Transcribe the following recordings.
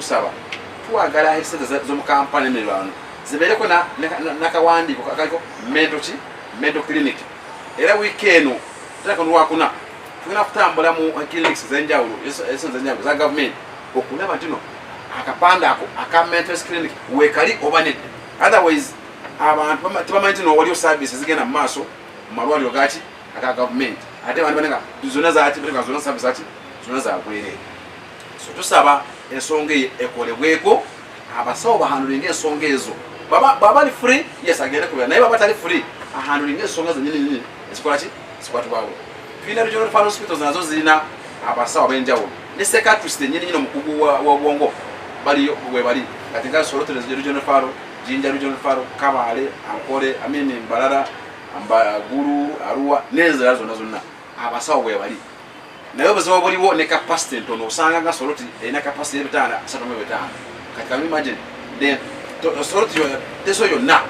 tukusaba twagala esente zo mu kampani mirwano zibeereko nakawandiko akaliko mental clinic era weekend tutaka lwakuna tugenda kutambula mu clinics z'enjawulo z'enjawulo za government okulaba ntino akapanda ako aka mental clinic wekali oba nedde otherwise abantu tebamanyi ntino waliyo services zigenda mu maaso mu malwaliro gaki aka government ate abantu banenga zona zaki beka zona service ati zona za bwerere so tusaba ensonga ekolebweko abasawo bahandulinga ensonga ezo baba bali free yes agenda kubera naye baba tali free ahandulinga ensonga zenyini ezikola ki zikwatibwawo twina regional referral hospitals nazo zirina abasawo b'enjawulo ne psychiatrist nyini omukugu wa bwongo baliyo we bali kati nga Soroti regional referral Jinja regional referral Kabale Ankole amini Mbarara Guru Arua neza zonna abasawo we bali nayo bazo boliwo ne capacity ntono osanga nga Soroti ena capacity y'ebitanda 35 kati can you imagine then Soroti teso yonna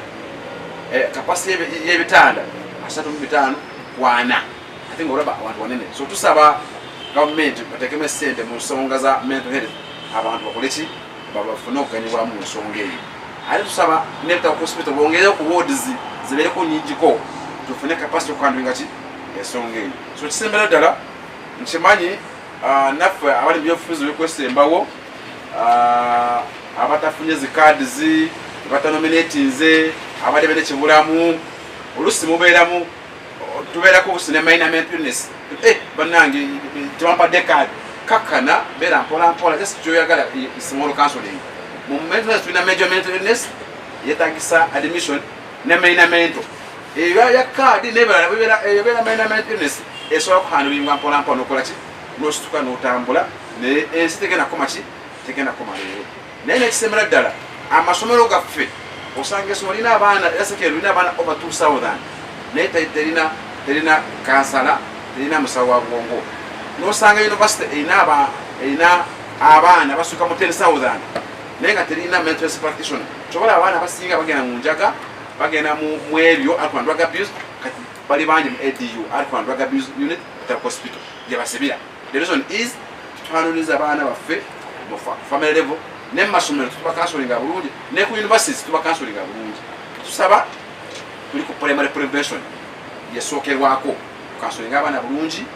capacity y'ebitanda 35 kwana I think olaba abantu wanene so tusaba government batekeme sente mu nsonga za mental health abantu bakoleki babafuna okuganyibwa mu nsonga eyo ali tusaba nebta hospital bongere ku wards zibere ko nyinjiko tufune capacity okwandinga ki ensonga eyo so kisembera ddala nkimanyi naffe abali byofuzo bikwesembawo abatafunye zi cards batanominatinze abali bene kibulamu olusi mubeeramu tubeerako sinema ina mental illness banange tewampa decade kakana beera mpola just kyoyagala small counseling mu mental illness tulina major mental illness yetagisa admission ne maina mental ya card nebeera maina mental illness esobola kuhandulibwa mpola nokola ki nosituka notambula ne ensi tegenda koma ki tegenda koma leero naye nekisembera ddala amasomero gaffe osanga esomero lina abaana esekero lina abaana over 2000 naye terina kansala terina musawo wa bwongo nosanga university erina abaana basuka mu 10,000 naye nga terina mental health practitioner kyobola abaana basinga bagenda mu njaga bagenda mu ebyo alcohol drug abuse kati bali bangi mu ADU alcohol drug abuse unit at hospital gyebasibira the reason is twanoniza abaana baffe mu family level ne masomero tuba counseling bulungi ne ku universities tuba counseling bulungi tusaba tuli ku primary prevention yesokerwako counseling abaana bulungi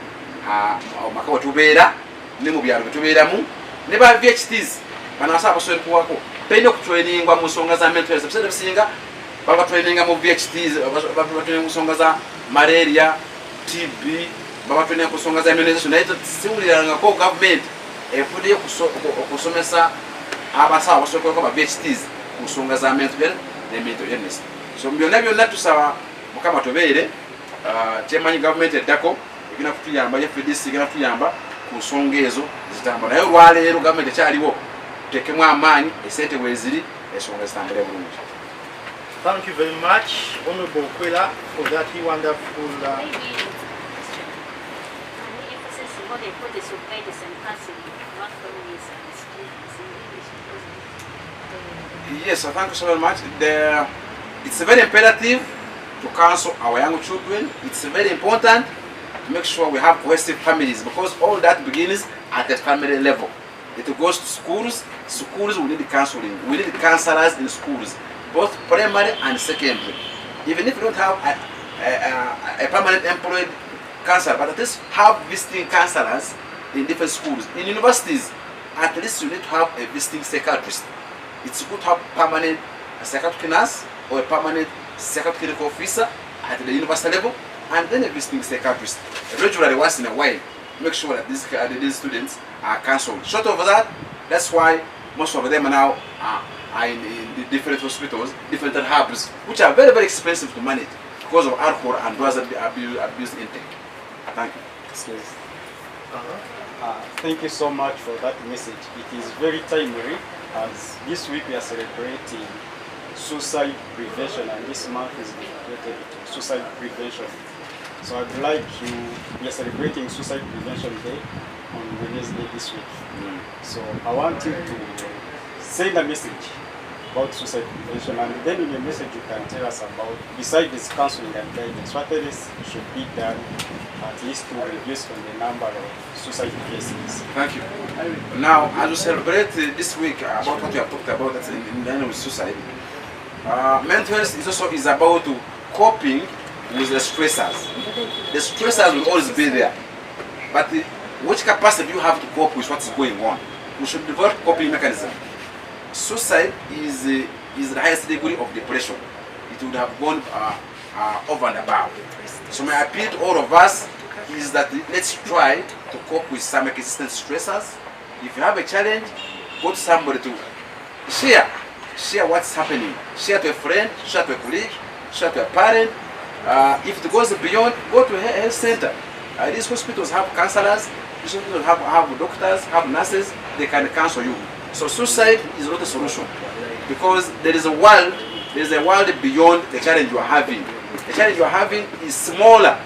maka watubeera ne mu byalo tubeeramu ne ba VHTs banasaba basobola kuwako pende okutrainingwa mu nsonga za mental health bisere bisinga baba traininga mu VHTs baba traininga mu nsonga za malaria TB baba traininga ku nsonga za immunization naye siwuliranga ko government efudde okusomesa abasawo basobola kuba VHTs ku nsonga za mental health ne mental illness so byonna tusaba mukama tobeere kyemanyi government eddako egenda kutuyamba ye Fdc egenda kutuyamba ku nsonga ezo zitambula naye olwaleero government ekyaliwo tutekemu amaanyi esente weziri ensonga zitambule bulungi. Thank you very much, Honorable Kwela, for that wonderful. Yes, thank you so very much. It's very imperative to counsel our young children. It's very important to make sure we have cohesive families because all that begins at the family level. It goes to schools. Schools we need counseling. We need counselors in schools, both primary and secondary. Even if you don't have a permanent employed counselor, but at least have visiting counselors in different schools. In universities, at least you need to have a visiting psychiatrist. It's good to have permanent psychiatric nurse or a permanent psychiatric officer at the university level, and then a visiting psychiatrist. Regularly, once in a while, make sure that these students are counseled. Short of that, that's why most of them now are in the different hospitals, different hubs, which are very, very expensive to manage because of alcohol and drugs abuse intake. Thank you. Thank you so much for that message. It is very timely as this week we are celebrating suicide prevention and this month is dedicated to suicide prevention. So I'd like we are celebrating Suicide Prevention Day on Wednesday this week. So I want you to send a message about suicide prevention, and then in your message you can tell us about, besides this counseling and guidance, what else should be done at least to reduce on the number of suicide cases. Thank you. Now, as we celebrate this week about what we have talked about that's in line with suicide, mental health is also about coping with the stressors. The stressors will always be there, but which capacity do you have to cope with what's going on? We should develop coping mechanism. Suicide is the highest degree of depression. It would have gone over and above. So my appeal to all of us is that let's try to cope with some existing stressors. If you have a challenge, go to somebody to share what's happening. Share to a friend, share to a colleague, share to a parent. If it goes beyond, go to a health center. These hospitals have counselors, these hospitals have doctors, have nurses, they can counsel you. So suicide is not a solution, because there is a world beyond the challenge you are having. The challenge you are having is smaller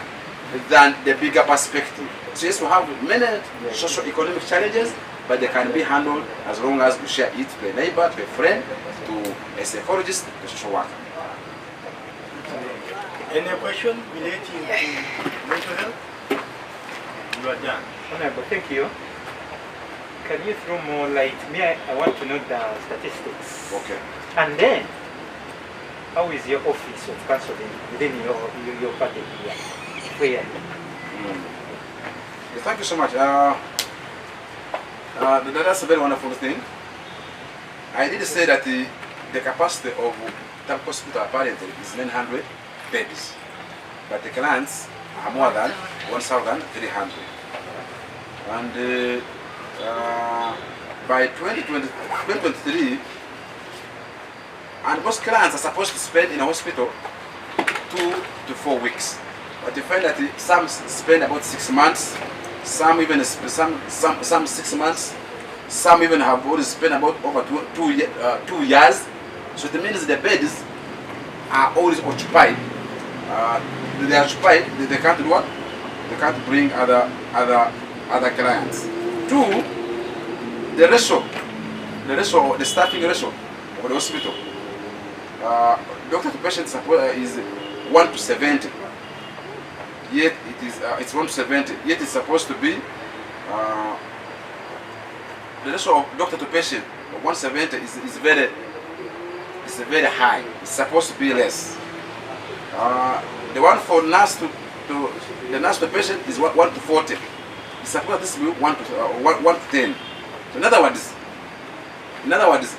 than the bigger perspective. So yes, we have many socio-economic challenges, but they can be handled as long as we share it to a neighbor, to a friend, to a psychologist, to a social worker. Any question relating to mental health? You are done. Honorable, thank you. Can you throw more light? I want to know the statistics. Okay. And then, how is your office of counseling within your party here? Where? Thank you so much. That's a very wonderful thing. I did say that the capacity of Tam Hospital apparently is 900 beds, but the clients are more than 1,300. And by 2023, and most clients are supposed to spend in a hospital 2 to 4 weeks. But you find that some spend about 6 months, some even some 6 months, some even have already spent about over 2 years. So it means the beds are always occupied. They are occupied. They can't do what? They can't bring other clients. 2, the ratio, the staffing ratio of the hospital. Doctor to patient support is 1 to 70. Yet it's 1 to 70. Yet it's supposed to be the ratio of doctor to patient 170 is very high. It's supposed to be less. The one for nurse to the nurse to patient is 1 to 40. It's supposed to be 1 to 10. So in other words,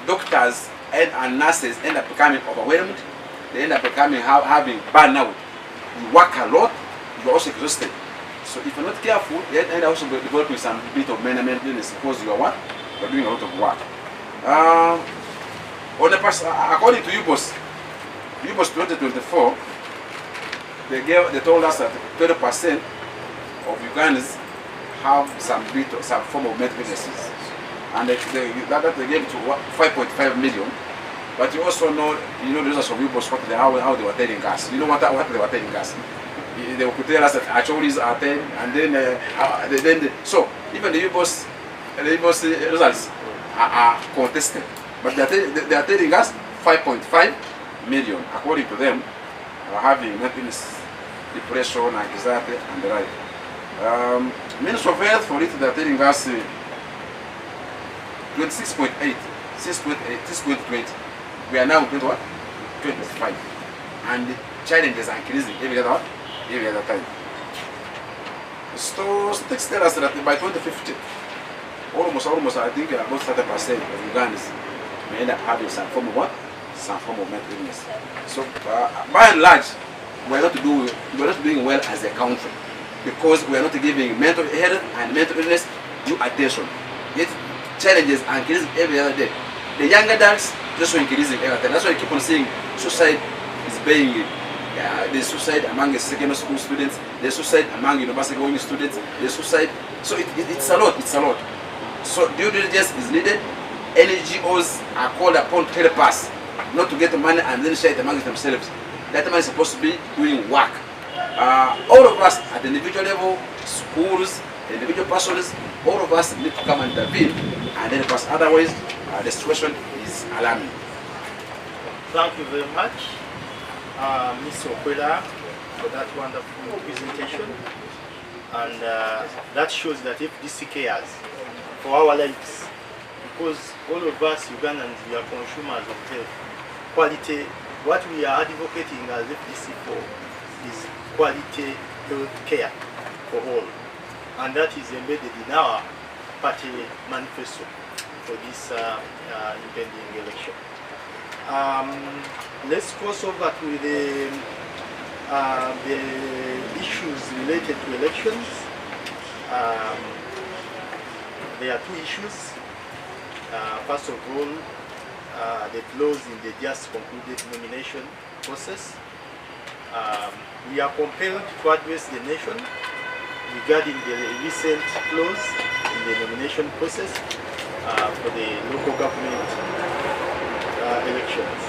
doctors and nurses end up becoming overwhelmed. They end up having burnout. You work a lot, you're also exhausted. So if you're not careful, you end up also developing some bit of mental illness because you're doing a lot of work. According to UBOS 2024, they told us that 30% of Ugandans have some form of mental illnesses, and they gave to 5.5 million. But you also know, the results of UBOS, how they were telling us. You know what they were telling us? They would tell us that actually are 10, and then so even the UBOS results are contested. But they are telling us 5.5 million, according to them, are having mental illness, depression, anxiety, and the like. Ministry of Health, for it, they are telling us 26.8 since 2020. We are now 25, and the challenges are increasing every other time. So statistics tell us that by 2050, almost I think about 30% of Ugandans may end up having some form of mental illness. So by and large, we are not doing well as a country, because we are not giving mental health and mental illness due attention. Yet challenges are increasing every other day. The young adults also increasing every time. That's why I keep on saying suicide is being there's suicide among secondary school students, there's suicide among university going students, there's suicide. So it's a lot. So due diligence is needed. NGOs are called upon to help us, not to get money and then share it among themselves. That money is supposed to be doing work. All of us at the individual level, schools, individual persons, all of us need to come and intervene and help us. Otherwise, the situation is alarming. Thank you very much, Ms. Okwela, for that wonderful presentation. And that shows that FDC cares for our lives, because all of us Ugandans, we are consumers of health. Quality, what we are advocating as FDC for is quality health care for all. And that is embedded in our party manifesto for this impending election. Let's cross over to the issues related to elections. There are two issues. First of all, the clause in the just concluded nomination process. We are compelled to address the nation regarding the recent clause in the nomination process for the local government elections.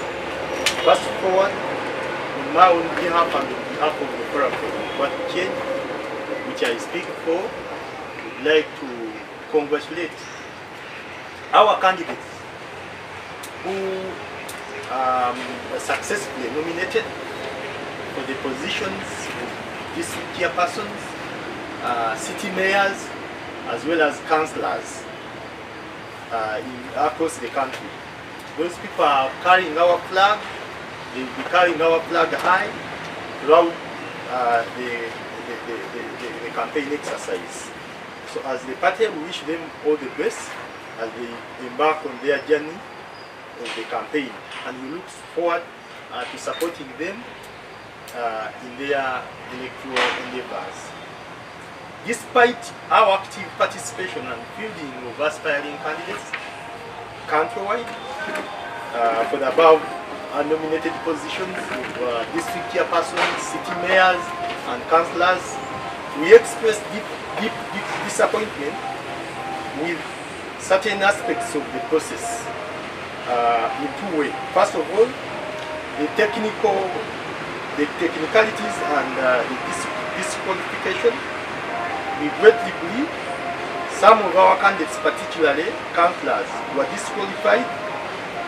First forward, on my own behalf and on behalf of the Forum for Democratic Change, which I speak for, would like to congratulate our candidates who successfully nominated for the positions of district chairpersons, city mayors, as well as councillors across the country. Those people are carrying our flag. They will be carrying our flag high throughout the campaign exercise. So as the party, we wish them all the best as they embark on their journey of the campaign, and we look forward to supporting them in their electoral endeavors. Despite our active participation and fielding of aspiring candidates countrywide for the above nominated positions of district chairpersons, city mayors, and councillors, we express deep disappointment with certain aspects of the process in two ways. First of all, the technicalities and the disqualification. We greatly believe some of our candidates, particularly councillors, were disqualified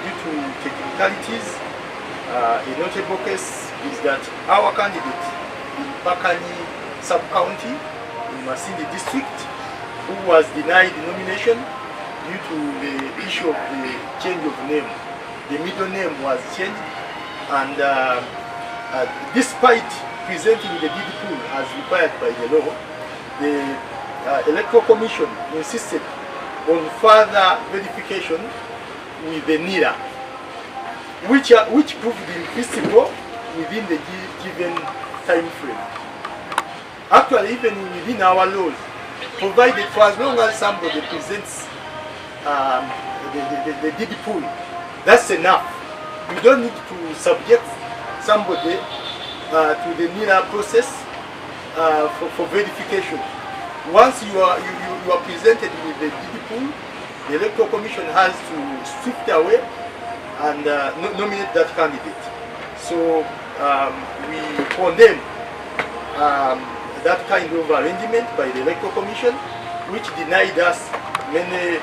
due to technicalities. A notable case is that our candidate in Pakani sub-county in Masindi district, who was denied the nomination due to the issue of the change of name. The middle name was changed, and despite presenting the DD pool as required by the law, the Electoral Commission insisted on further verification with the NIRA, which proved impossible within the given time frame. Actually, even within our laws, provided for as long as somebody presents the DD pool, that's enough. You don't need to subject somebody to the NIRA process for verification. Once you are presented with the DD pool, the Electoral Commission has to strip away and nominate that candidate. So we condemn that kind of arrangement by the Electoral Commission, which denied us many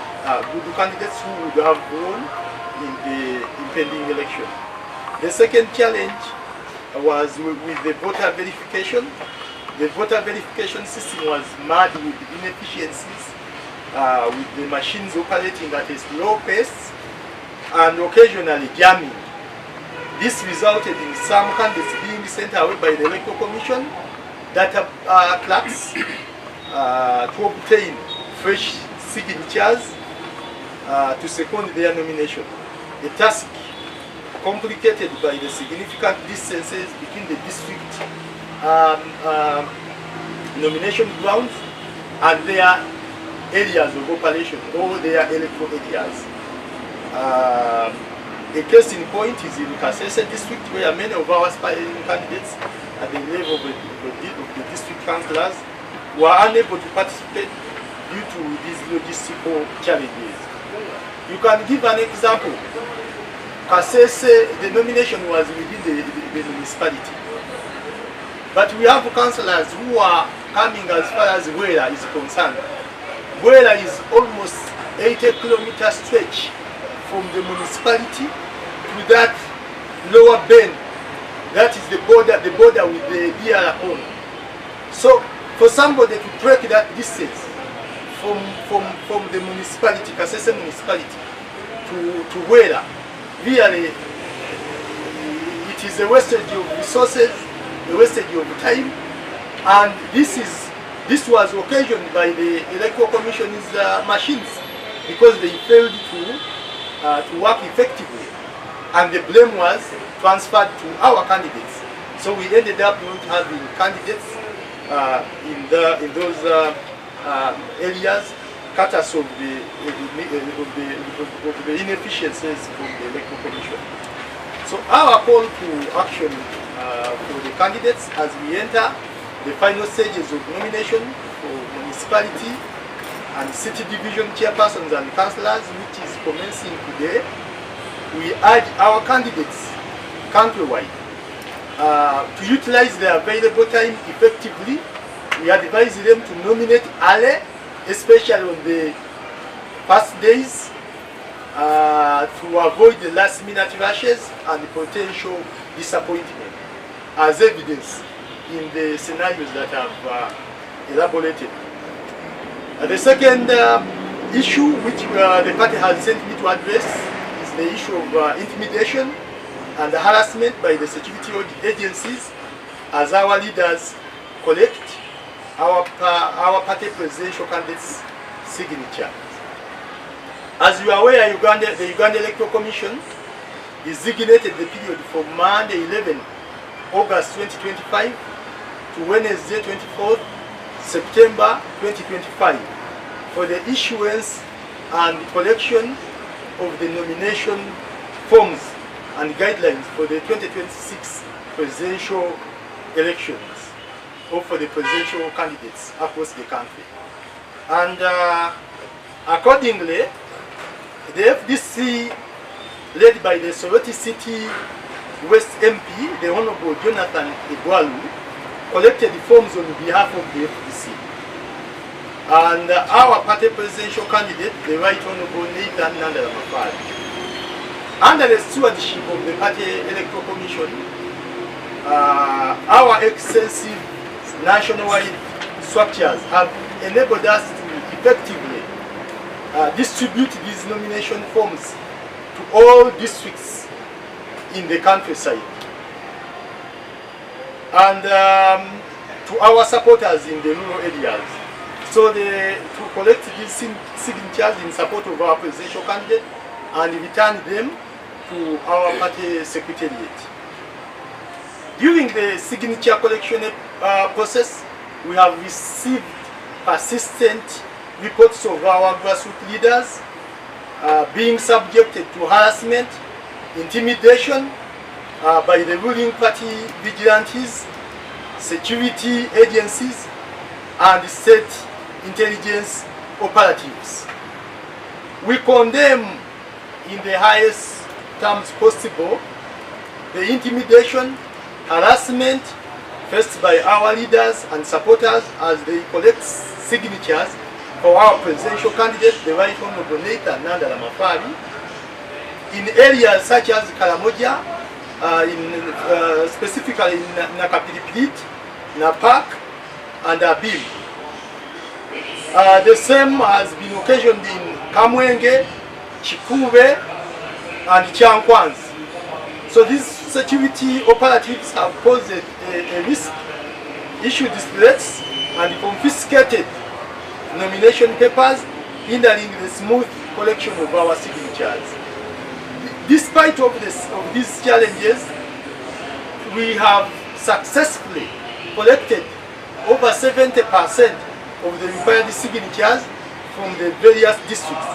good candidates who would have won in the impending election. The second challenge was with the voter verification. The voter verification system was marred with inefficiencies, with the machines operating at a slow pace and occasionally jamming. This resulted in some candidates being sent away by the Electoral Commission data clerks to obtain fresh signatures to second their nomination. A task complicated by the significant distances between the district nomination grounds and their areas of operation, or their electoral areas. A case in point is in Kasese district, where many of our aspiring candidates at the level of the district councillors were unable to participate due to these logistical challenges. You can give an example. Kasese, the nomination was within the municipality. But we have councillors who are coming as far as Wera is concerned. Wera is almost 80-kilometer stretch from the municipality to that Lower Bend. That is the border with the DR Congo. So for somebody to trek that distance from the municipality, Kasese municipality, to Wera, really, it is a wastage of resources, a wastage of time, and this was occasioned by the Electoral Commission's machines, because they failed to work effectively, and the blame was transferred to our candidates. So we ended up not having candidates in those areas, cutters of the inefficiencies from the Electoral Commission. So our call to action for the candidates as we enter the final stages of nomination for municipality and city division chairpersons and councillors, which is commencing today, we urge our candidates countrywide to utilize their available time effectively. We advise them to nominate early, especially on the first days, to avoid the last minute rushes and potential disappointment, as evidence in the scenarios that I've elaborated. The second issue which the party has sent me to address is the issue of intimidation and harassment by the security agencies as our leaders collect our party presidential candidates' signature. As you are aware, the Uganda Electoral Commission designated the period from Monday 11 August 2025 to Wednesday 24th September 2025 for the issuance and collection of the nomination forms and guidelines for the 2026 presidential elections, or for the presidential candidates across the country. And accordingly, the FDC, led by the Soroti City West MP, the Honorable Jonathan Igwalu, collected the forms on behalf of the FDC. And our party presidential candidate, the Right Honorable Nathan Nandala Mafari, under the stewardship of the Party Electoral Commission, our extensive nationwide structures have enabled us to effectively distribute these nomination forms to all districts in the countryside, and to our supporters in the rural areas. So to collect these signatures in support of our presidential candidate and return them to our party secretariat. During the signature collection process, we have received persistent reports of our grassroots leaders being subjected to harassment, intimidation by the ruling party vigilantes, security agencies, and state intelligence operatives. We condemn in the highest terms possible the intimidation, harassment faced by our leaders and supporters as they collect signatures for our presidential candidate, the Right Honorable Nathan Nandala Mafari, in areas such as Karamoja, specifically in Nakapilipit, Napak, and Abim. The same has been occasioned in Kamwenge, Chikube, and Chankwanz. So these security operatives have posed a risk, issued threats, and confiscated nomination papers, hindering the smooth collection of our signatures. Despite of these challenges, we have successfully collected over 70% of the required signatures from the various districts.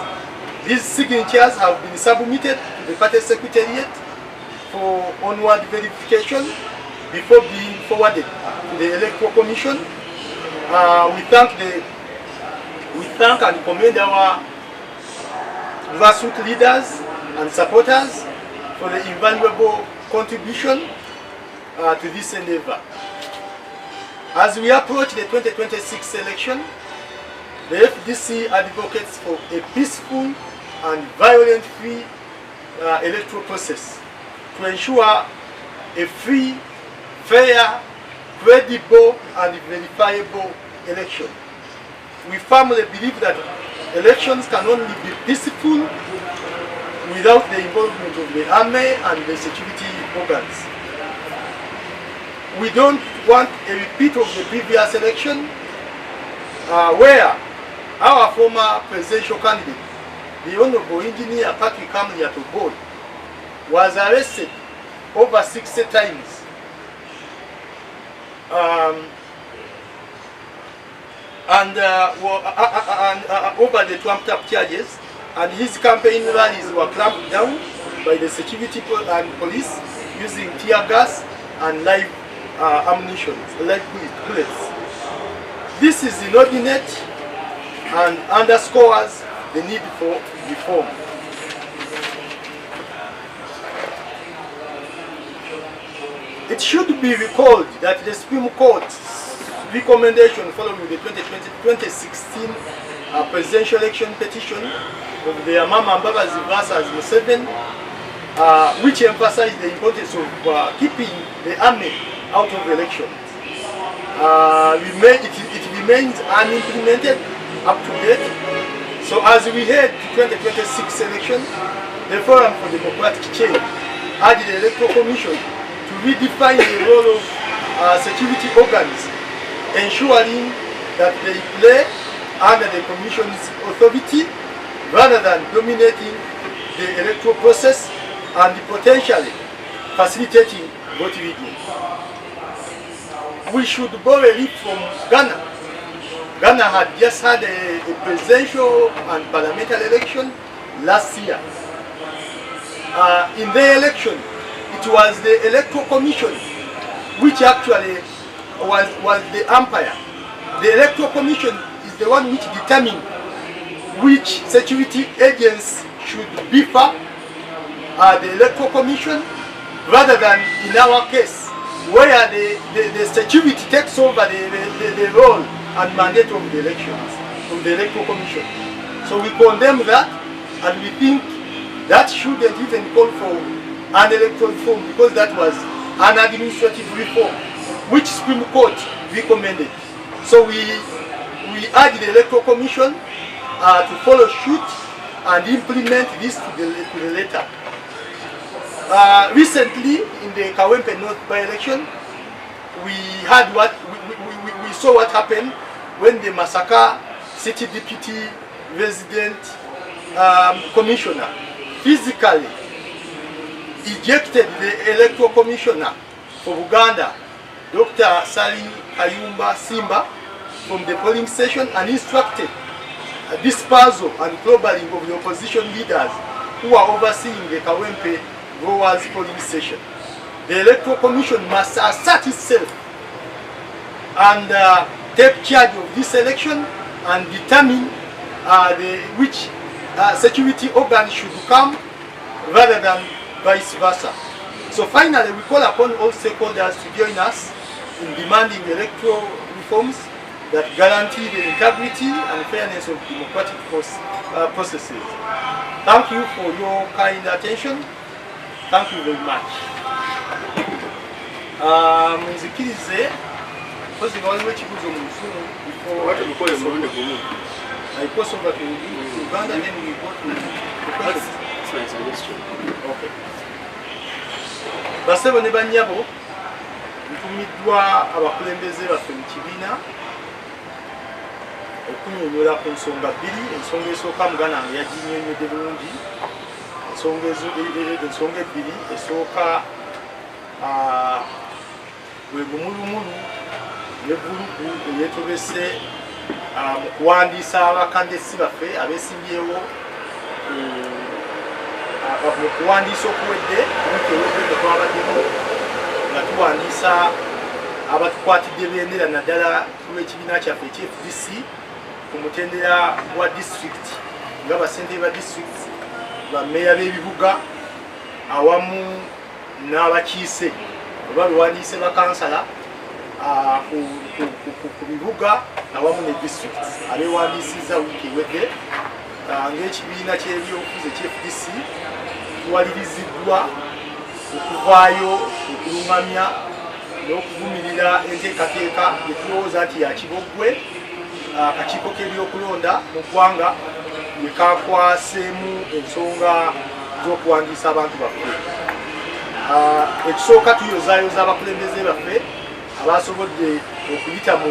These signatures have been submitted to the party secretariat for onward verification before being forwarded to the Electoral Commission. We thank and commend our grassroots leaders and supporters for the invaluable contribution to this endeavor. As we approach the 2026 election, the FDC advocates for a peaceful and violence-free electoral process to ensure a free, fair, credible and verifiable election. We firmly believe that elections can only be peaceful without the involvement of the army and the security organs. We don't want a repeat of the previous election where our former presidential candidate, the Honorable Engineer Patrick Kamliatoboy, was arrested over 60 times. Over the trumped-up charges, and his campaign rallies were clamped down by the security and police using tear gas and live ammunition, live bullets. This is inordinate and underscores the need for reform. It should be recalled that the Supreme Court's recommendation following the 2016 presidential election petition of the Amama Mbabazi versus Museveni, which emphasized the importance of keeping the army out of elections. It remains unimplemented up to date. So as we head to 2026 election, the Forum for Democratic Change urged the Electoral Commission to redefine the role of security organs, ensuring that they play under the Commission's authority rather than dominating the electoral process and potentially facilitating vote rigging. We should borrow a leaf from Ghana. Ghana had just had a presidential and parliamentary election last year. In the election, it was the Electoral Commission which actually was the umpire. The Electoral Commission is the one which determined which security agents should beef up the Electoral Commission, rather than in our case, where the security takes over the role and mandate of the elections, of the Electoral Commission. So we condemn that, and we think that shouldn't even call for an electoral reform, because that was an administrative reform which Supreme Court recommended. So we urge the Electoral Commission to follow suit and implement this to the letter. Recently, in the Kawempe North by-election, we saw what happened when the Masaka City Deputy Resident Commissioner physically ejected the Electoral Commissioner for Uganda, Dr. Sali Kayumba Simba, from the polling station and instructed a dispersal and clobbering of the opposition leaders who are overseeing the Kawempe Growers polling station. The Electoral Commission must assert itself and take charge of this election and determine which security organ should come, rather than vice versa. So finally, we call upon all stakeholders to join us in demanding electoral reforms that guarantee the integrity and fairness of democratic processes. Thank you for your kind attention. Thank you very much. Muzikirize kozi waliwo ekibuzo mu Luzungu before I cross over to Uganda, then we go to the questions. That's my suggestion. Okay. Basebo ne banyabo ntumiddwa abakulembeze baffe mu kibiina okunyonyola ku nsonga bbiri. Ensonga esooka Muganda wange yaginnyonnyodde bulungi. Ensonga ebbiri esooka bwe gumulumulu ne vulugu eyeetobese mu kuwandiisa abakandesi baffe abeesimbyewo mu kuwandiisa okuwedde wiiki ewedde nga twabaddeko nga tuwandiisa abatukwatidde bendera naddala lw'ekibiina kyaffe eky'FDC ku mutendera gwa disitulikiti nga basentebe ba disitulikiti, bammeeya b'ebibuga awamu n'abakiise oba bewandiise bakansala ku bibuga awamu ne disitulikiti abeewandiisiza wiiki ewedde ng'ekibiina ky'ebyobufuzi eky'FDC tuwaliriziddwa okuvaayo okulungamya n'okuvumirira enteekateeka etulowooza nti yakibogwe akakiiko k'ebyokulonda mu ggwanga ne kakwaseemu ensonga z'okuwandiisa abantu baffe. Ekisooka tuyozaayoza abakulembeze baffe abasobodde okuyita mu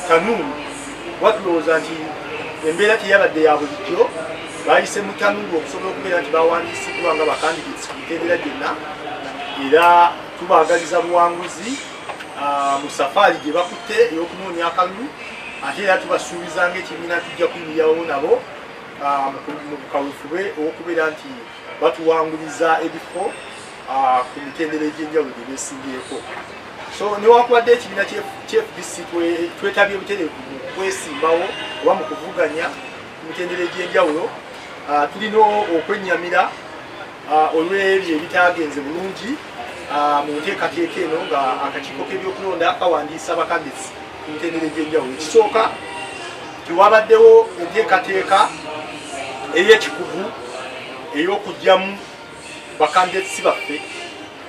tanuulu batulowooza nti embeera teyabadde ya bulijjo, bayise mu tanuulu okusobola okubeera nti bawandiisiddwa nga bakandidates ku mitendera gyonna, era tubaagaliza buwanguzi mu safaari gye bakutte ey'okunoonya akalulu, ate era tubasuubiza ng'ekibiina tujja kuyimirirawo nabo mu kawefube ow'okubeera nti batuwanguliza ebifo ku mitendera egy'enjawulo gye beesimbyeko. So newakubadde ekibiina FDC twetabye butereevu mu kwesimbawo oba mu kuvuganya ku mitendera egy'enjawulo, tulina okwennyamira olw'ebyo ebitaagenze bulungi mu nteekateeka eno nga akakiiko k'ebyokulonda kawandiisa bakandidesi ku mitendera egy'enjawulo. Ekisooka tiwabaddewo enteekateeka ey'ekikugu ey'okugyamu bakandidesi baffe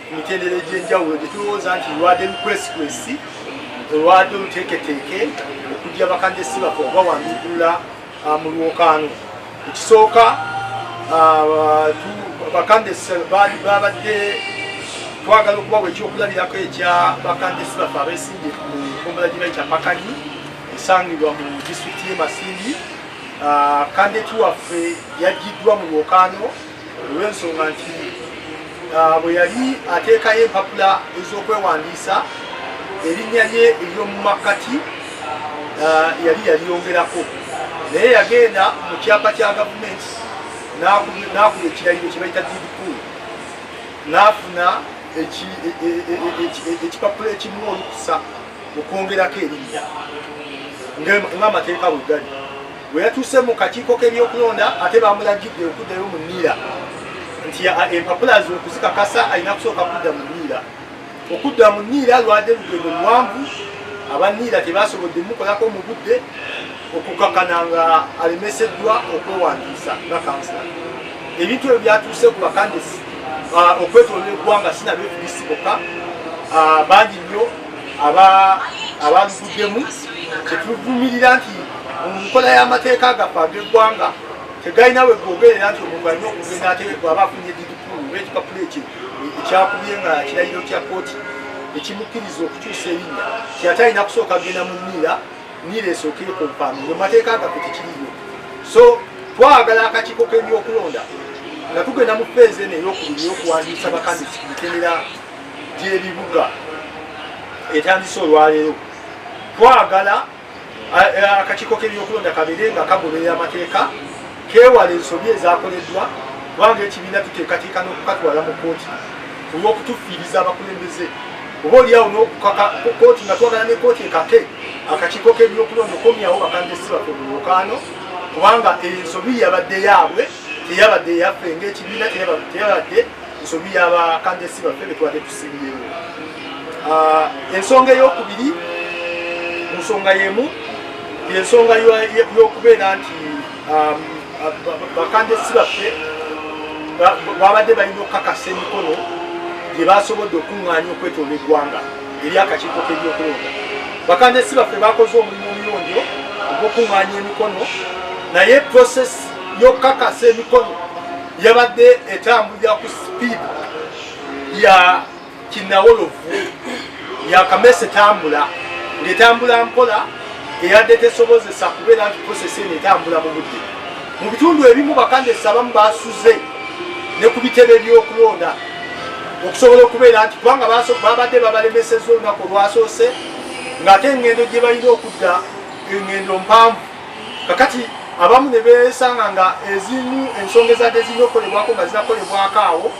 ku mitendera egy'enjawulo gye tulowooza nti lwadde lukwesikwesi olwadde oluteeketeeke okujja bakandidesi baffe okubawandiikulula mu lwokaano. Ekisooka bakandidesi babadde twagala okubawa ekyokulabirako ekya bakandidesi baffe abeesimbye mu nkombera gye bayita Pakanyi esangibwa mu disitulikiti y'e Masindi. Kandideti waffe yaggiddwa mu lwokaano olw'ensonga nti bwe yali ateekayo empapula ez'okwewandiisa erinnya lye ery'omu makkati yali yalyongerako, naye yagenda mu kyapa kya gavumenti n'akuba ekirayiro kye bayita didipool, n'afuna ekipapula ekimuwa olukusa okwongerako erinnya ng'amateeka bwe gali. Bwe yatuuse mu kakiiko k'ebyokulonda ate bamulagidde okuddayo mu nniira nti empapula ze okuzikakasa alina kusooka kudda mu nniira. Okudda mu nniira lwadde lugendo luwanvu, abanniira tebasobodde mukolako mu budde okukakana nga alemeseddwa okwewandiisa nga kansula. Ebintu ebyo byatuuse ku bakandidesi okwetoolera eggwanga sinaba FDC bokka, bangi nnyo abaluguddemu. Tetuvumirira nti mu nkola y'amateeka gaffe ag'eggwanga tegalina we googerera nti omuntu alina okugenda ate bw'aba afunye didipool oba ekipapula ekyo ekyakubye nga kirayiro kya kooti ekimukkiriza okukyusa erinnya kyate alina kusooka agenda mu nniira esooka ekompaaminga. Mu mateeka gaffe tekiriyo. So twagala akakiiko k'ebyokulonda nga tugenda mu feezi eno ey'okubiri ey'okuwandiisa bakandidesi ku mitendera gy'ebibuga etandise olwaleero. Twagala akakiiko k'ebyokulonda kabeere nga kagoberera amateeka, keewala ensobi ezakoleddwa, kubanga ekibiina tuteekateeka n'okukatwala mu kooti olw'okutufiiriza abakulembeze. Oba oliawo n'okukaka kooti nga twagala ne kooti ekake akakiiko k'ebyokulonda okomyawo bakandidesi baffe mu lwokaano, kubanga ensobi yabadde yaabwe teyabadde yaffe ng'ekibiina, teyabadde ensobi y'abakandidesi baffe be twadde tusimbirewo. Ensonga ey'okubiri mu nsonga y'emu y'ensonga y'okubeera nti bakandidesi baffe babadde balina okukakasa emikono gye basobodde okuŋŋaanya okwetoola eggwanga eri akakiiko k'ebyokulonda. Bakandidesi baffe bakoze omulimu omuyonjo ogw'okuŋŋaanya emikono, naye prosesi y'okukakasa emikono yabadde etambulira ku sipiidi ya kinnawolovu, yakamesa etambula ng'etambula mpola, eyadde tesobozesa kubeera nti prosesi eno etambula mu budde. Mu bitundu ebimu bakandidesi abamu basuze ne ku bitebe by'okulonda okusobola okubeera nti kubanga babadde babalemesezza olunaku olwasoose ng'ate engendo gye balina okudda engendo mpanvu. Kakati abamu ne beesanga nga ezimu ensonga ezadde zirina okukolebwako nga zinakolebwako awo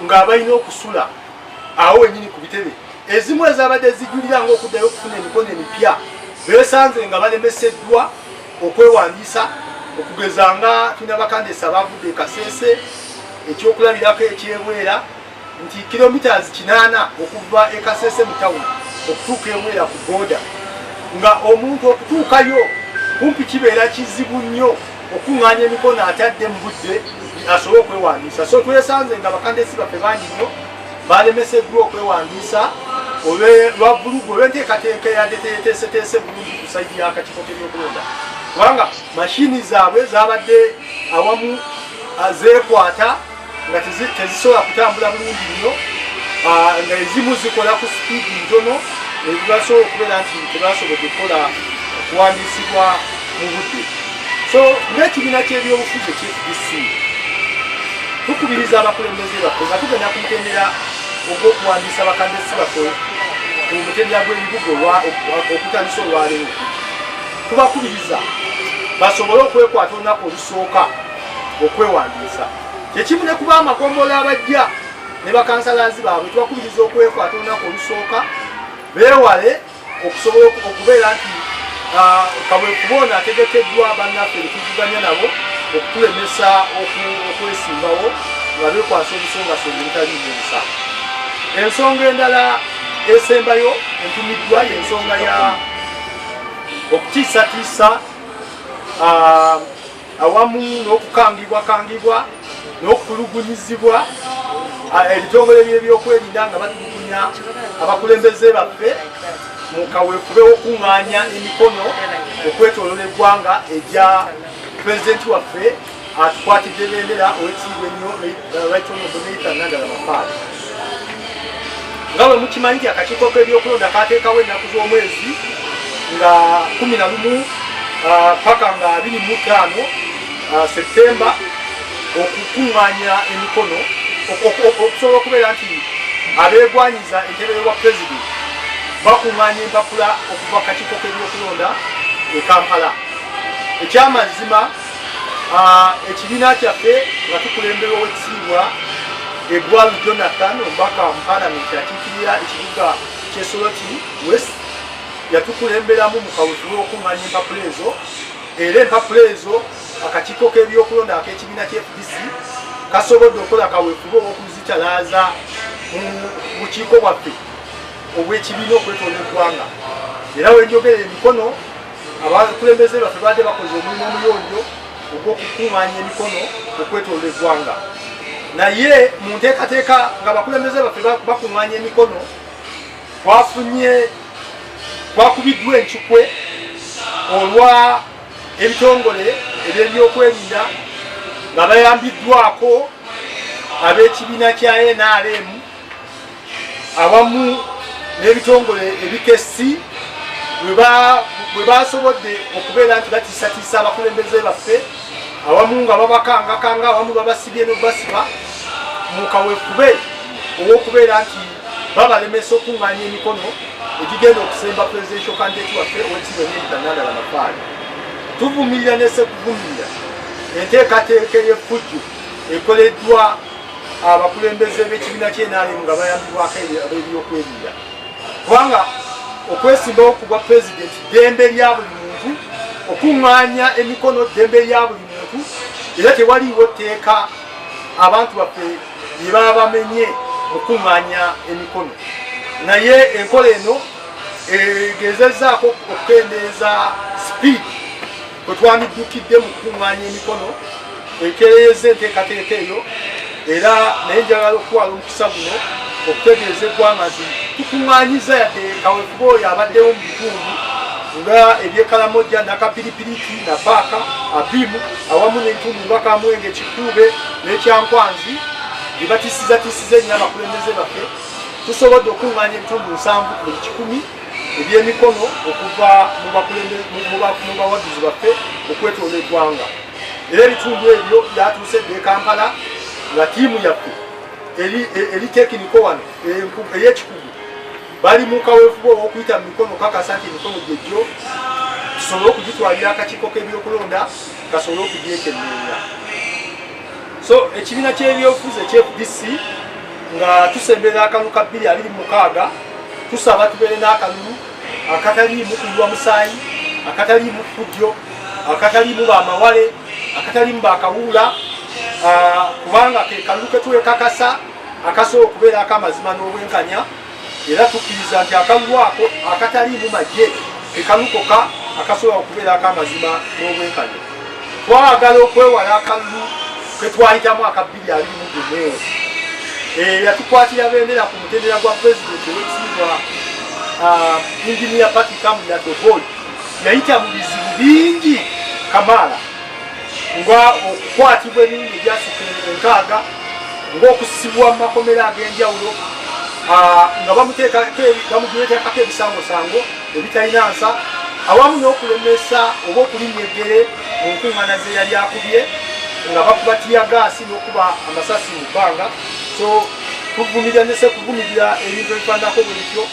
nga balina okusula awo wennyini ku bitebe. Ezimu ezabadde zijulira ng'okuddayo okufuna emikono emipya beesanze nga balemeseddwa okwewandiisa, okugeza nga tulina bakandidesi abavudde e Kasese, ekyokulabirako ekyebwera nti kilometers 8 okuva e Kasese mu tawuni okutuuka ebwera ku booda, nga omuntu okutuukayo kumpi kibeera kizibu nnyo okuŋŋaanya emikono atadde mu budde asobole okwewandiisa. So twesanze nga bakandidesi baffe bangi nnyo balemeseddwa okwewandiisa lwavulugu olwenteekateeka yadeteeteeseteese bulungi ku saidi y'akakiiko k'ebyokulonda kubanga mashini zaabwe zabadde awamu zeekwata nga tezisobola kutambula bulungi nnyo nga ezimu zikola ku sipiidi ntono ebibasobola okubeera nti tebasobodde kukola okuwandiisibwa mu budde. So ng'ekibiina ky'ebyobufuzi ekFDC tukubiriza abakulembeze baffe nga tugenda ku mutendera ogw'okuwandiisa bakandesi baffe ku mutendera gw'ebibuga okutandisa olwaleero. Tubakubiriza basobole okwekwata olunaku olusooka okwewandiisa. Kyekimu ne kuba amagombolola abajja ne bakansalazi baabwe tubakubiriza okwekwata olunaku olusooka beewale okusobola okubeera nti kaweefube ono ategekeddwa bannaffe tuvuganya nabo okutulemesa okwesimbawo nga beekwasa obusongasonga obutaliimu busa. Ensonga endala esembayo entumiddwa y'ensonga ya okutiisatiisa awamu n'okukangibwa n'okutulugunyizibwa ebitongole by'ebyokwerinda nga batulugunya abakulembeze baffe mu kaweefube w'okuŋŋaanya emikono okwetooloola eggwanga erya pulezidenti waffe atukwatidde bendera ow'ekitiibwa ennyo Right Honorable Nathan Nandala Maffaali. Nga bwe mukimanyi nti akakiiko k'ebyokulonda kaateekawo ennaku z'omwezi nga 11 paka nga 25 Septemba okukuŋŋaanya emikono okusobola okubeera nti abeegwanyiza entebe y'obwa pulezidenti bakuŋŋaanya empapula okuva akakiiko k'ebyokulonda e Kampala. Ekyamazima ekibiina kyaffe nga tukulemberwa ow'ekitiibwa Egwalu Jonathan omubaka mu Paalamenti akiikirira ekibuga ky'e Soroti West yatukulemberamu mu kaweefube w'okuŋŋaanya empapula ezo, era empapula ezo akakiiko k'ebyokulonda ak'ekibiina ky'FDC kasobodde okukola kaweefube ow'okuzitalaaza mu bukiiko bwaffe obw'ekibiina okwetoola eggwanga. Era wenjogera emikono abakulembeze baffe badde bakoze omulimu omuyonjo ogw'okukuŋŋaanya emikono okwetoola eggwanga. Naye mu nteekateeka nga abakulembeze baffe bakuŋŋaanya emikono twakubiddwa enkikwe olwa ebitongole eby'ebyokwerinda nga bayambiddwako ab'ekibiina kya NRM awamu n'ebitongole ebikessi bwe basobodde okubeera nti batiisatiisa abakulembeze baffe awamu nga babakangakanga awamu babasibye n'obasiba mu kaweefube ow'okubeera nti babalemesa okuŋŋaanya emikono egigenda okusemba presidential candidate waffe ow'ekitiibwa Nathan Nandala Maffaali. Tuvumirira n'esekuvumirira enteekateeka ey'effujjo ekoleddwa abakulembeze b'ekibiina ky'NRM nga bayambibwako ab'ebyokwerinda, kubanga okwesimbawo ku bwa pulezidenti ddembe lya buli muntu, okuŋŋaanya emikono ddembe lya buli muntu, era tewaliiwo tteeka abantu baffe lye baba bamenye mu kuŋŋaanya emikono. Naye enkola eno egezezzaako okukendeeza sipiidi kwe twamiddukidde mu kukuŋŋaanya emikono, ekereeza enteekateeka eyo, era naye njagala okuwala omukisa guno okutegeeza eggwanga nti tukuŋŋaanyiza yadde kaweefube oyo abaddewo mu bitundu nga ebyekalamoja nakapiripiriti nabaaka abimu awamu n'ebitundu nga Kamwenge Kikuube n'ekyankwanzi bye batiisizatiisiza ennyo abakulembeze baffe. Tusobodde okuŋŋaanya ebitundu 7 ku buli 100 ebyemikono okuva mu bawagizi baffe okwetoola eggwanga, era ebitundu ebyo byatuusedde e Kampala nga ttiimu yaffe eri tekiniko wano ey'ekikugu bali mu kaweefube ow'okuyita mu mikono kakasa nti emikono gyejjo tusobole okugitwalira akakiiko k'ebyokulonda kasobole okugyekenneenya. So ekibiina ky'ebyobufuzi eky'FDC nga tusemberera akalulu ka 2026 tusaba tubeere n'akalulu akataliimu kuyiwa musaayi, akataliimu ffujjo, akataliimu bamawale, akataliimu bakawuula, kubanga ke kalulu ketwekakasa akasobola okubeerako amazima n'obwenkanya, era tukkiriza nti akalulu ako akataliimu magye ke kalukoka akasobola okubeerako amazima n'obwenkanya. Twagala okwewala akalulu ketwayitamu aka 2024 yatukwatira bendera ku mutendera gwa pulezidenti owekitiibwa Engineer Patrick Kamuyat Oboy yayita mu bizibu bingi kamaala nga okukwatibwa emirundi egyasukka 6 ng'okusibwa mu makomera ag'enjawulo nga bamuteekako ebisangosango ebitalina nsa awamu n'okulemesa oba okulinnya eggere mu nkuŋŋaana ze yali akubye nga bakuba tiyagaasi n'okuba amasasi mu bbanga. So tuvumirira ne sekuvumirira ebintu ebifaanako bwe bityo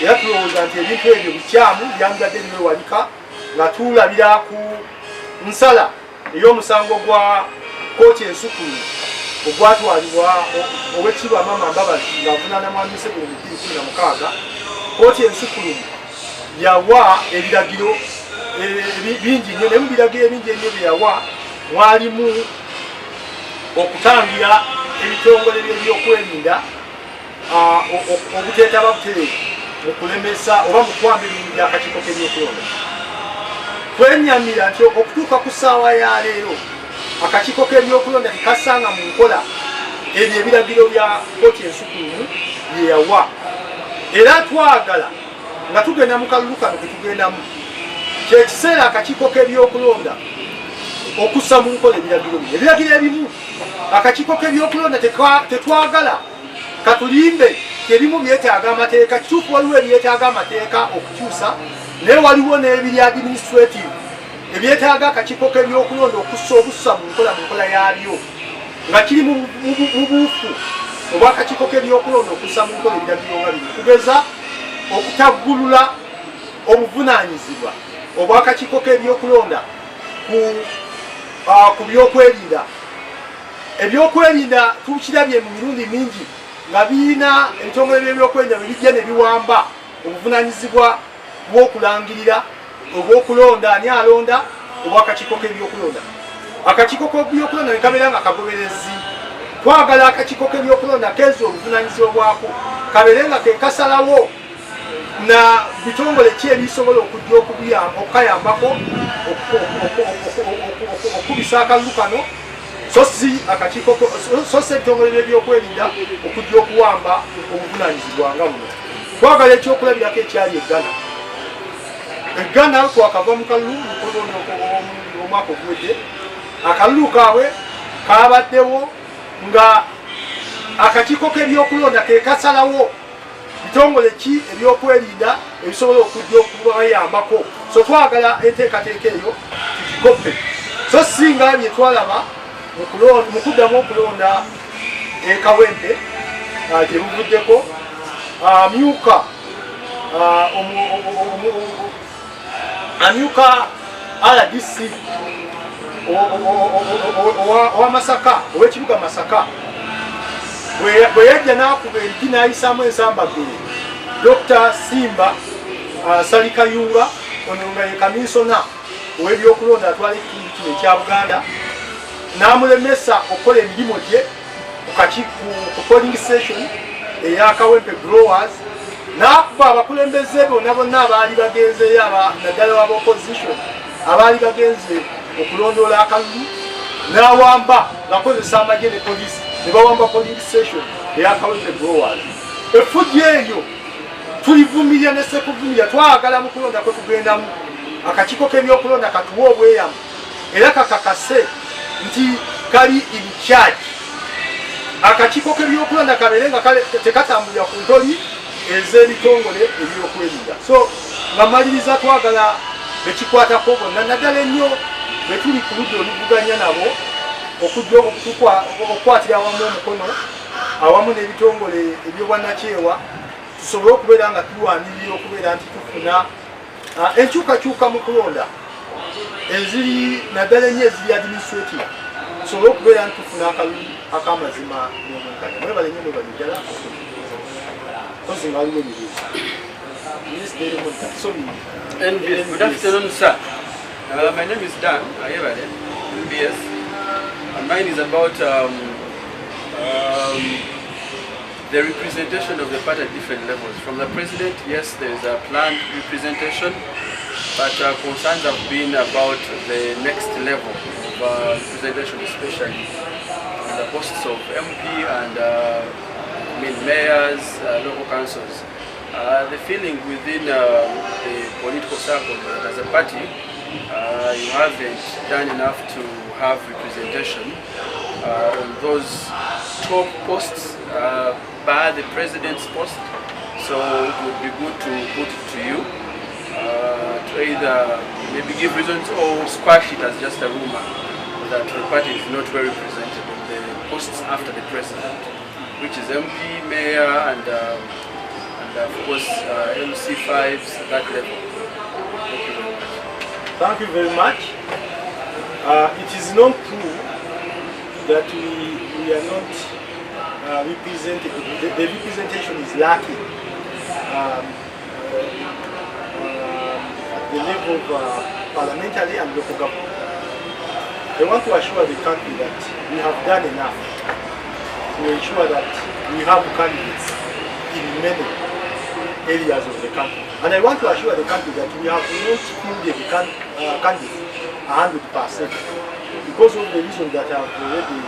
era tulowooza nti ebintu ebyo bikyamu byandibadde biwewalika nga tulabira ku nsala ey'omusango gwa kooti ensukulu ogwatwalibwa owekitiibwa Maama Mbabazi ng'avunaana Mwami Museveni mu 2016. Kooti ensukulumu yawa ebiragiro bingi nnyo naye mu biragiro ebingi ennyo bye yawa mwalimu okutangira ebitongole by'ebyokwerinda obuteetaba butereevu mu kulemesa oba mu kwamba emirimu gy'akakiiko k'ebyokulonda. Twenyamira nti okutuuka ku ssaawa ya leero akakiiko k'ebyokulonda tekasanga mu nkola ebyo ebiragiro bya kooti ensukulumu bye yawa, era twagala nga tugenda mu kalulu kano ketugendamu kyekiseera akakiiko k'ebyokulonda okussa mu nkola ebiragiro bye. Ebiragiro ebimu akakiiko k'ebyokulonda tetwagala katulimbe ebimu byetaaga amateeka. Kituufu waliwo ebyetaaga amateeka okukyusa naye waliwo n'ebiri administrative ebyetaaga akakiiko k'ebyokulonda okussa obussa mu nkola yabyo nga kiri mu buufu obwa akakiiko k'ebyokulonda okussa mu nkola ebiragiro nga bino. Kugeza okutaggulula obuvunaanyizibwa obw'akakiiko k'ebyokulonda ku byokwerinda. Ebyokwerinda tukirabye mu mirundi mingi nga birina ebitongole by'ebyokwerinda bwe bijja ne biwamba obuvunaanyizibwa bw'okulangirira obw'okulonda ani alonda obw'akakiiko k'ebyokulonda. Akakiiko k'ebyokulonda ne kabeera nga kagoberezi. Twagala akakiiko k'ebyokulonda keeza obuvunaanyizibwa bwako kabeere nga ke kasalawo na bitongole ki ebisobola okujja okukayambako okubisa akalulu kano so si ebitongole by'ebyokwerinda okujja okuwamba obuvunaanyizibwa nga buno. Twagala ekyokulabirako ekyali eggana twakava mu kalulu omwaka oguwedde. Akalulu kaabwe kabaddewo nga akakiiko k'ebyokulonda ke kasalawo bitongole ki ebyokwerinda ebisobola okujja okubayambako. So twagala enteekateeka eyo tugikoppe so singa bye twalaba mu kuddamu okulonda ekawempe gye buvuddeko amyuka RDC owa Masaka ow'ekibuga Masaka bwe yajja n'akuba erigi n'ayisaamu ensambagere Dr. Simba Salikayunga ono nga ye kaminsona ow'ebyokulonda atwala ekitundu kino ekya Buganda n'amulemesa okukola emirimu gye ku polling station ey'akawempe growers n'akuba abakulembeze bonna abaali bagenzeyo naddala waba opposition abaali bagenze okulondoola akalulu n'awamba ng'akozesa amagye ne poliisi ne bawamba polling station ey'akawempe growers. Effujjo eryo tulivumirira ne sekuvumirira. Twagala mu kulonda kwe tugendamu akakiiko k'ebyokulonda katuwa obweyamu era kakakase nti kali in charge. Akakiiko k'ebyokulonda kabeere nga tekatambulira ku ntoli ez'ebitongole ebyokwerinda. So nga maliriza twagala bekikwatako bonna naddala ennyo bwe tuli ku ludda oluvuganya nabo okujja okukwatira awamu omukono awamu n'ebitongole ebyobwannakyewa tusobole okubeera nga tulwanirira okubeera nti tufuna enkyukakyuka mu kulonda eziri naddala ennyo eziri administrative tusobole okubeera nti tufuna akalulu ak'amazima n'omwenkanya. Mwebale nnyo mwebale ddala kozi nga waliwo ebibuuzo. Good afternoon, sir. My name is Dan Ayebade, MBS, and mine is about the representation of the party at different levels. From the president, yes, there is a planned representation, but concerns have been about the next level of representation, especially the posts of MP and in mayors, local councils. The feeling within the political circle as a party, you haven't done enough to have representation on those top posts by the president's post. So it would be good to put it to you to either maybe give reasons or squash it as just a rumor that the party is not very represented on the posts after the president, which is MP, mayor, and of course MC5s at that level. Thank you very much. It is not true that we are not represented. The representation is lacking at the level of parliamentary and local government. I want to assure the country that we have done enough to ensure that we have candidates in many areas of the country. And I want to assure the country that we have not filled the candidates 100% because of the reason that I have already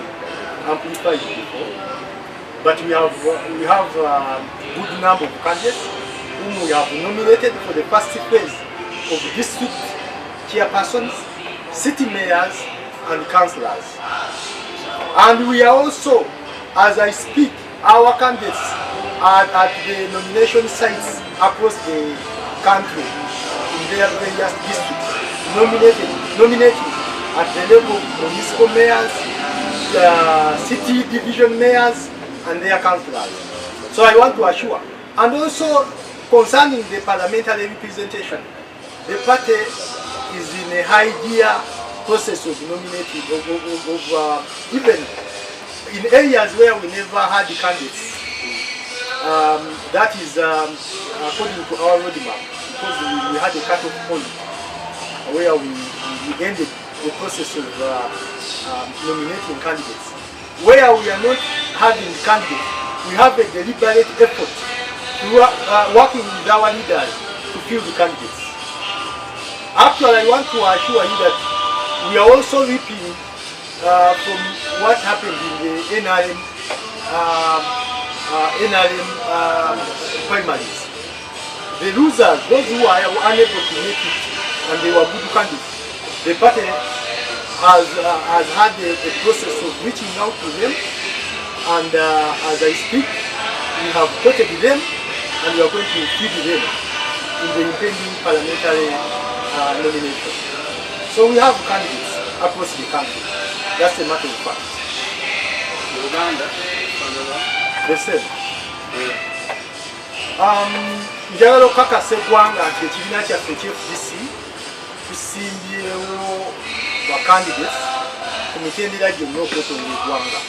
amplified before. But we have a good number of candidates whom we have nominated for the first phase of district chairpersons, city mayors, and councillors. And we are also, as I speak, our candidates are at the nomination sites across the country in their various districts, nominating at the level of municipal mayors, city division mayors, and their councillors. So I want to assure. And also concerning the parliamentary representation, the party is in a high gear process of nominating, even in areas where we never had the candidates. That is according to our roadmap, because we had a cut-off point where we ended the process of nominating candidates. Where we are not having candidates, we have a deliberate effort to working with our leaders to fill the candidates. Actually, I want to assure you that we are also reaping from what happened in the NRM primaries. The losers, those who are unable to make it and they were good candidates, the party has had a process of reaching out to them, and as I speak, we have quoted them and we are going to feed them in the impending parliamentary nomination. So we have candidates across the country. That's a matter of fact. Uganda. The same. Njagala okukakasa eggwanga nti ekibiina kyaffe eky'FDC tusimbyewo ba candidates ku mitendera gyonna okwetonda eggwanga.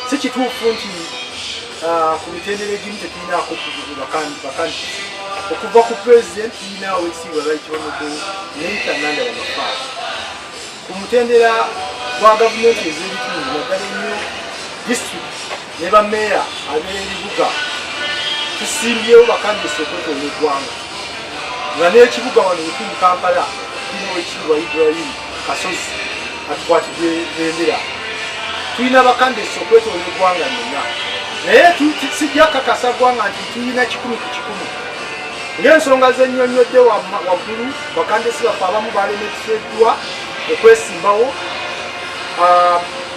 Si kituufu nti ku mitendera egimu tetulinaako ba candidates. Okuva ku president tulinawo ekitiibwa Right Honourable Nathan Nanda Wamafaaza. Ku mutendera gwa gavumenti ez'ebitundu naddala ennyo district ne bammeeya ab'ebibuga tusimbyewo bakandisi okwetonda eggwanga nga n'ekibuga wano wekiri Kampala kirina owekitiibwa Ibrahim Kasozi atukwatidde bendera. Tulina bakandisi okwetonda eggwanga nonna, naye sijja kakasa ggwanga nti tulina 100 ku 100 ng'ensonga zennyonnyodde waggulu. Bakandisi baffe abamu balemeseddwa okwesimbawo,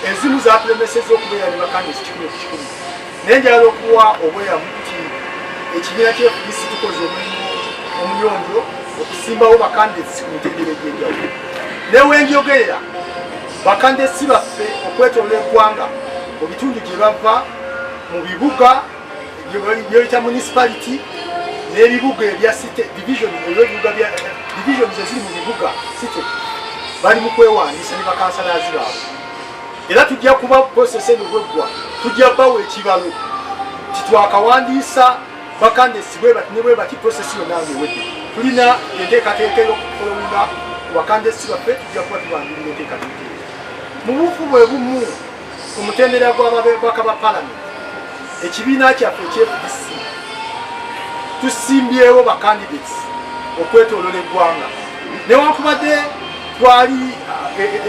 ezimu zatulemesezza okubeera ne bakandisi 100 ku 100. Naye njagala okuwa obweramu nti ekibiina ky'FDC tukoze omulimu omuyonjo okusimbawo bakandisi ku mitendera egy'enjawulo. Newenjogerera bakandisi baffe okwetoolera eggwanga mu bitundu gye bava, mu bibuga by'oyita municipality n'ebibuga ebya city division, ebibuga bya divisions eziri mu bibuga city, bali mu kwewandiisa ne bakansalazi baabwe. Era tujja kuba process eno bweggwa, tujja bawa ekibalo titwakawandiisa bakandisi bwe bati ne bwe bati process yonna ng'ewedde. Tulina enteekateeka y'okufolowinga ku bakandisi baffe, tujja kuba tubangirira enteekateeka. Mu bufu bwe bumu ku mutendera gw'ababaka ba palamenti, ekibiina kyaffe eky'FDC tusimbyewo bakandidates okwetoolola eggwanga. Newankubadde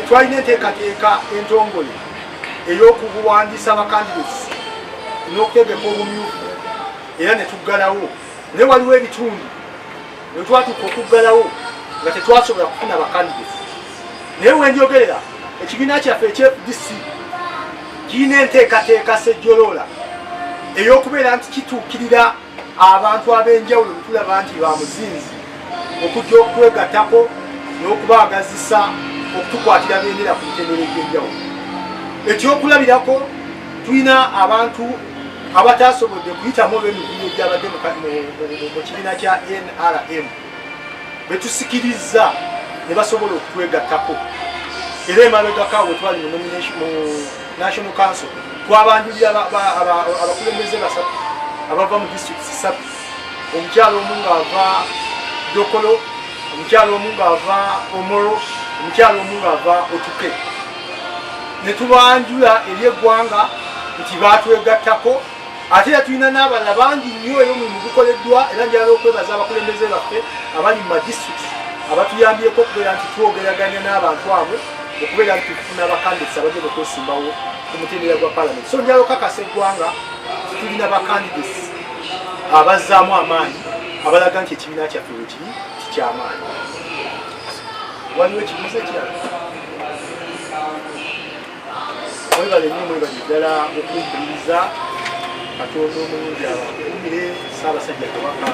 twalina enteekateeka entongole ey'okuwandiisa abakandidates n'okutegeka obumyufu era ne tuggalawo naye waliwo ebitundu ne twatuuka okuggalawo nga tetwasobola kufuna bakandidate naye wenjogerera ekibiina kyaffe ekye-FDC kirina enteekateeka sejjoloola ey'okubeera nti kituukirira abantu ab'enjawulo betulaba nti bamuzinzi okujja okwegattako n'okubaagazisa okutukwatira bendera ku mitendera egy'enjawulo. Ekyokulabirako tulina abantu abatasobodde kuyitamu olw'emivuyo gyabadde mu kibiina kya NRM betusikiriza ne basobola okutwegattako era emabegako awo twali mu National Council twabanjulira abakulembeze basatu abava mu district 3 omukyalo omu ng'ava Dokolo, omukyalo omu ng'ava Omoro, omukyalo omu ng'ava Otuke. Ne tubanjula eri eggwanga nti baatwegattako ate era tulina n'abalala bangi nnyo era omulimu gukoleddwa era njagala okwebaza abakulembeze baffe abali mu madistrict abatuyambyeko okubeera nti twogeraganya n'abantu abo okubeera nti tufuna abakandidate abagenda okwesimbawo ku mutendera gwa parliament. So njagala okakasa eggwanga tulina bakandidates abazzaamu amaanyi abalaga nti ekibiina kyaffe wekiri kikyamaanyi. Waliwo ekibuuzo ekirala? Mwebale nnyo mwebale ddala okumpuliriza. Katonda omulungi abakuumire Ssaabasajja Kabaka